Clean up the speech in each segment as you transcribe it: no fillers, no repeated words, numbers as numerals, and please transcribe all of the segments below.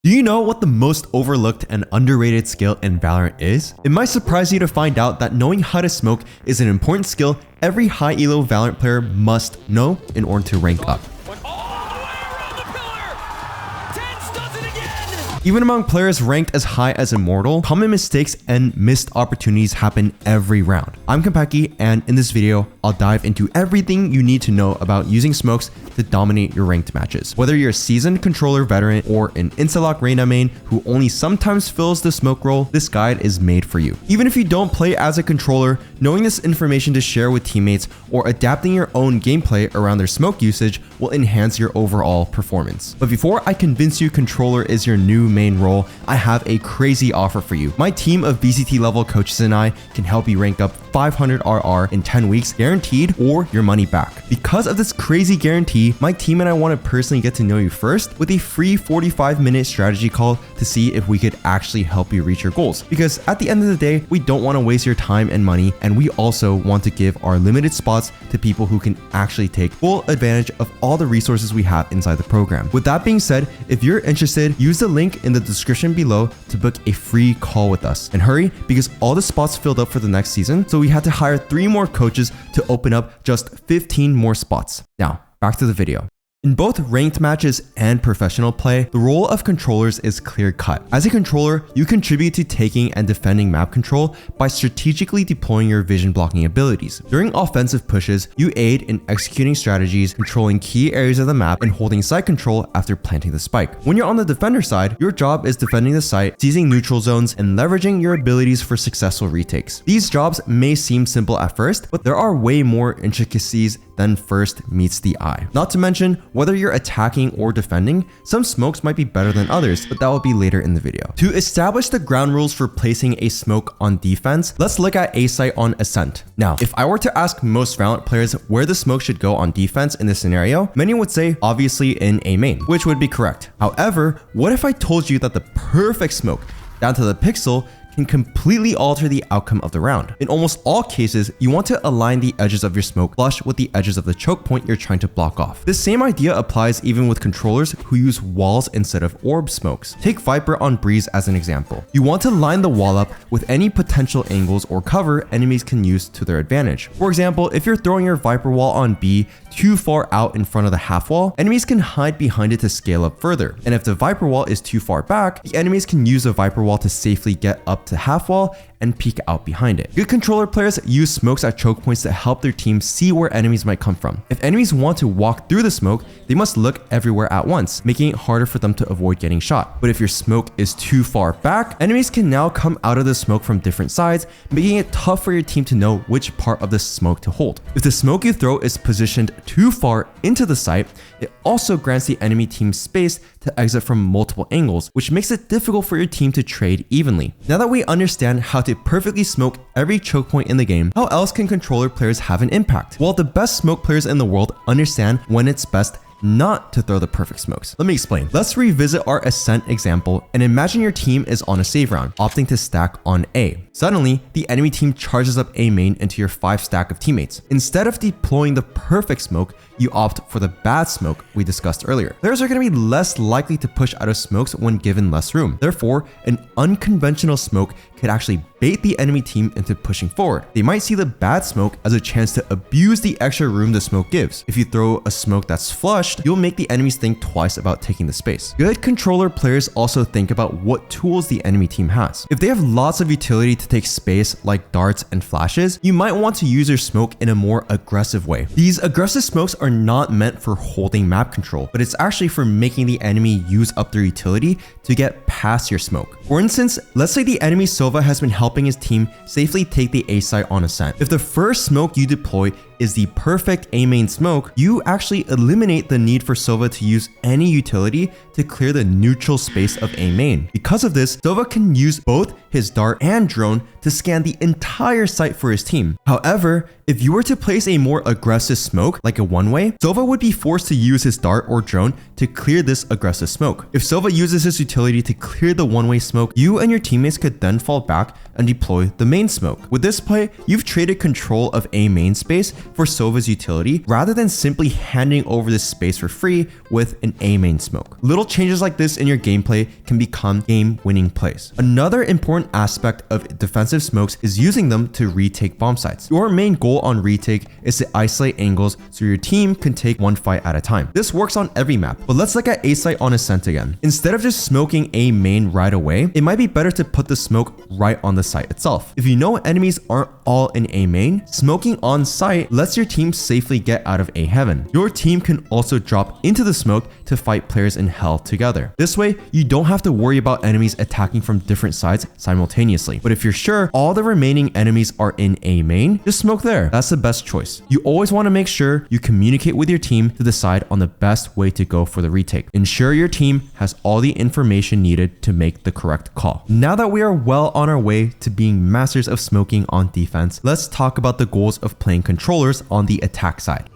Do you know what the most overlooked and underrated skill in Valorant is? It might surprise you to find out that knowing how to smoke is an important skill every high elo Valorant player must know in order to rank up. Even among players ranked as high as Immortal, common mistakes and missed opportunities happen every round. I'm Konpeki, and in this video, I'll dive into everything you need to know about using smokes to dominate your ranked matches. Whether you're a seasoned controller veteran or an Instalock Reyna main who only sometimes fills the smoke role, this guide is made for you. Even if you don't play as a controller, knowing this information to share with teammates or adapting your own gameplay around their smoke usage will enhance your overall performance. But before I convince you controller is your new main role, I have a crazy offer for you. My team of VCT level coaches and I can help you rank up 500 RR in 10 weeks guaranteed or your money back. Because of this crazy guarantee, my team and I want to personally get to know you first with a free 45-minute strategy call to see if we could actually help you reach your goals. Because at the end of the day, we don't want to waste your time and money, and we also want to give our limited spots to people who can actually take full advantage of all the resources we have inside the program. With that being said, if you're interested, use the link in the description below to book a free call with us. And hurry, because all the spots filled up for the next season, so we had to hire 3 more coaches to open up just 15 more spots. Now, back to the video. In both ranked matches and professional play, the role of controllers is clear-cut. As a controller, you contribute to taking and defending map control by strategically deploying your vision blocking abilities. During offensive pushes, you aid in executing strategies, controlling key areas of the map, and holding site control after planting the spike. When you're on the defender side, your job is defending the site, seizing neutral zones, and leveraging your abilities for successful retakes. These jobs may seem simple at first, but there are way more intricacies than first meets the eye. Not to mention, whether you're attacking or defending, some smokes might be better than others, but that will be later in the video. To establish the ground rules for placing a smoke on defense, let's look at A site on Ascent. Now, if I were to ask most Valorant players where the smoke should go on defense in this scenario, many would say obviously in A main, which would be correct. However, what if I told you that the perfect smoke, down to the pixel, can completely alter the outcome of the round? In almost all cases, you want to align the edges of your smoke flush with the edges of the choke point you're trying to block off. This same idea applies even with controllers who use walls instead of orb smokes. Take Viper on Breeze as an example. You want to line the wall up with any potential angles or cover enemies can use to their advantage. For example, if you're throwing your Viper wall on B too far out in front of the half wall, enemies can hide behind it to scale up further. And if the Viper wall is too far back, the enemies can use the Viper wall to safely get up to half wall and peek out behind it. Good controller players use smokes at choke points to help their team see where enemies might come from. If enemies want to walk through the smoke, they must look everywhere at once, making it harder for them to avoid getting shot. But if your smoke is too far back, enemies can now come out of the smoke from different sides, making it tough for your team to know which part of the smoke to hold. If the smoke you throw is positioned too far into the site, it also grants the enemy team space to exit from multiple angles, which makes it difficult for your team to trade evenly. Now that we understand how to perfectly smoke every choke point in the game, how else can controller players have an impact? Well, the best smoke players in the world understand when it's best not to throw the perfect smokes. Let me explain. Let's revisit our Ascent example and imagine your team is on a save round, opting to stack on A. Suddenly, the enemy team charges up A main into your 5 stack of teammates. Instead of deploying the perfect smoke, you opt for the bad smoke we discussed earlier. Players are going to be less likely to push out of smokes when given less room. Therefore, an unconventional smoke could actually bait the enemy team into pushing forward. They might see the bad smoke as a chance to abuse the extra room the smoke gives. If you throw a smoke that's flushed, you'll make the enemies think twice about taking the space. Good controller players also think about what tools the enemy team has. If they have lots of utility to take space like darts and flashes, you might want to use your smoke in a more aggressive way. These aggressive smokes are not meant for holding map control, but it's actually for making the enemy use up their utility to get past your smoke. For instance, let's say the enemy Sova has been helping his team safely take the A site on Ascent. If the first smoke you deploy is the perfect A main smoke, you actually eliminate the need for Sova to use any utility to clear the neutral space of A main. Because of this, Sova can use both his dart and drone to scan the entire site for his team. However, if you were to place a more aggressive smoke, like a one-way, Sova would be forced to use his dart or drone to clear this aggressive smoke. If Sova uses his utility to clear the one-way smoke, you and your teammates could then fall back and deploy the main smoke. With this play, you've traded control of A main space for Sova's utility rather than simply handing over this space for free with an A main smoke. Little changes like this in your gameplay can become game-winning plays. Another important aspect of defensive smokes is using them to retake bomb sites. Your main goal on retake is to isolate angles so your team can take one fight at a time. This works on every map, but let's look at A site on Ascent again. Instead of just smoking A main right away, it might be better to put the smoke right on the site itself. If you know enemies aren't all in A main, smoking on site lets your team safely get out of A heaven. Your team can also drop into the smoke to fight players in hell together. This way, you don't have to worry about enemies attacking from different sides simultaneously. But if you're sure all the remaining enemies are in A main, just smoke there. That's the best choice. You always want to make sure you communicate with your team to decide on the best way to go for the retake. Ensure your team has all the information needed to make the correct call. Now that we are well on our way to being masters of smoking on defense, let's talk about the goals of playing controllers on the attack side.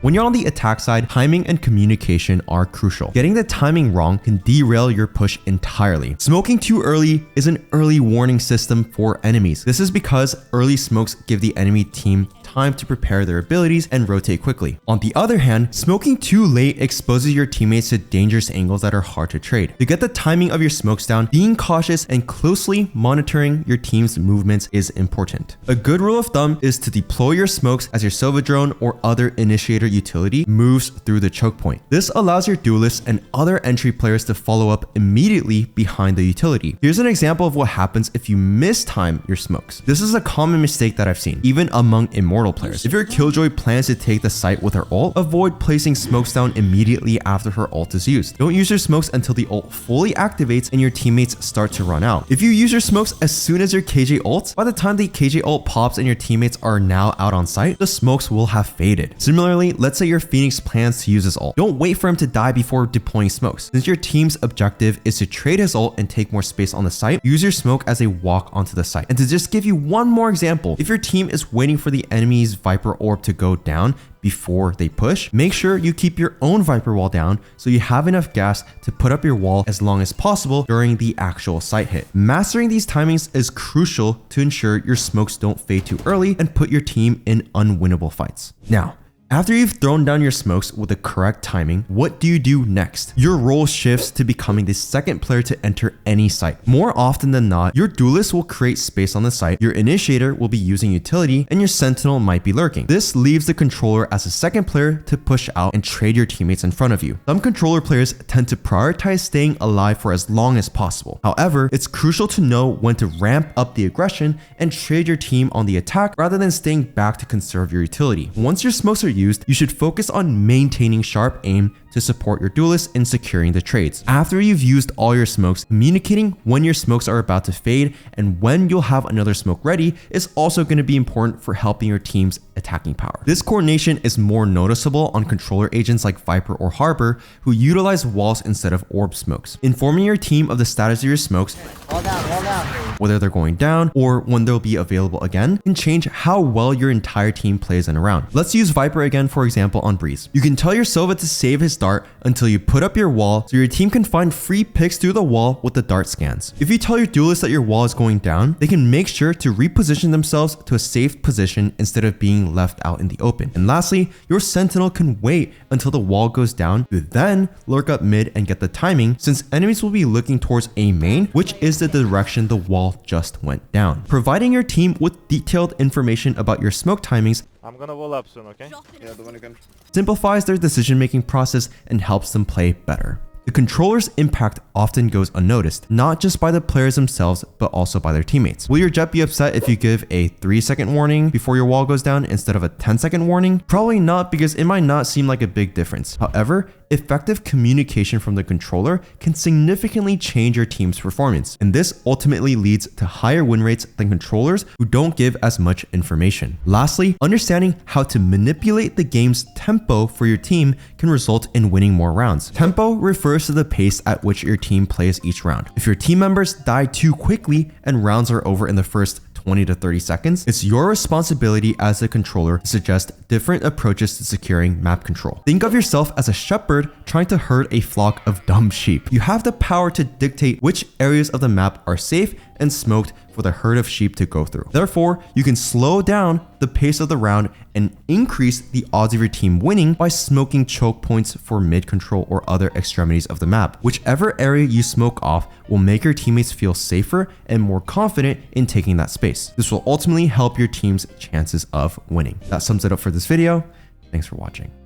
When you're on the attack side, timing and communication are crucial. Getting the timing wrong can derail your push entirely. Smoking too early is an early warning system for enemies. This is because early smokes give the enemy team time to prepare their abilities and rotate quickly. On the other hand, smoking too late exposes your teammates to dangerous angles that are hard to trade. To get the timing of your smokes down, being cautious and closely monitoring your team's movements is important. A good rule of thumb is to deploy your smokes as your Sova drone or other initiator utility moves through the choke point. This allows your duelists and other entry players to follow up immediately behind the utility. Here's an example of what happens if you mistime your smokes. This is a common mistake that I've seen, even among Immortal players. If your Killjoy plans to take the site with her ult, avoid placing smokes down immediately after her ult is used. Don't use your smokes until the ult fully activates and your teammates start to run out. If you use your smokes as soon as your KJ ults, by the time the KJ ult pops and your teammates are now out on site, the smokes will have faded. Similarly, let's say your Phoenix plans to use his ult. Don't wait for him to die before deploying smokes. Since your team's objective is to trade his ult and take more space on the site, use your smoke as they walk onto the site. And to just give you one more example, if your team is waiting for the enemy's Viper orb to go down before they push, make sure you keep your own Viper wall down so you have enough gas to put up your wall as long as possible during the actual site hit. Mastering these timings is crucial to ensure your smokes don't fade too early and put your team in unwinnable fights. Now, after you've thrown down your smokes with the correct timing, what do you do next? Your role shifts to becoming the second player to enter any site. More often than not, your duelist will create space on the site, your initiator will be using utility, and your sentinel might be lurking. This leaves the controller as a second player to push out and trade your teammates in front of you. Some controller players tend to prioritize staying alive for as long as possible. However, it's crucial to know when to ramp up the aggression and trade your team on the attack rather than staying back to conserve your utility. Once your smokes are used, you should focus on maintaining sharp aim to support your duelists in securing the trades. After you've used all your smokes, communicating when your smokes are about to fade and when you'll have another smoke ready is also going to be important for helping your team's attacking power. This coordination is more noticeable on controller agents like Viper or Harbor who utilize walls instead of orb smokes. Informing your team of the status of your smokes, Hold down. whether they're going down or when they'll be available again, can change how well your entire team plays in a round. Let's use Viper again for example on Breeze. You can tell your Sova to save his dart until you put up your wall so your team can find free picks through the wall with the dart scans. If you tell your duelist that your wall is going down, they can make sure to reposition themselves to a safe position instead of being left out in the open. And lastly, your sentinel can wait until the wall goes down to then lurk up mid and get the timing, since enemies will be looking towards A main, which is the direction the wall just went down. Providing your team with detailed information about your smoke timings I'm gonna wall up soon, okay? Yeah, the one again. simplifies their decision-making process and helps them play better. The controller's impact often goes unnoticed, not just by the players themselves, but also by their teammates. Will your Jet be upset if you give a 3-second warning before your wall goes down instead of a 10-second warning? Probably not, because it might not seem like a big difference. However, effective communication from the controller can significantly change your team's performance, and this ultimately leads to higher win rates than controllers who don't give as much information. Lastly, understanding how to manipulate the game's tempo for your team can result in winning more rounds. Tempo refers to the pace at which your team plays each round. If your team members die too quickly and rounds are over in the first 20 to 30 seconds, it's your responsibility as a controller to suggest different approaches to securing map control. Think of yourself as a shepherd trying to herd a flock of dumb sheep. You have the power to dictate which areas of the map are safe and smoked for the herd of sheep to go through. Therefore, you can slow down the pace of the round and increase the odds of your team winning by smoking choke points for mid control or other extremities of the map. Whichever area you smoke off will make your teammates feel safer and more confident in taking that space. This will ultimately help your team's chances of winning. That sums it up for this video. Thanks for watching.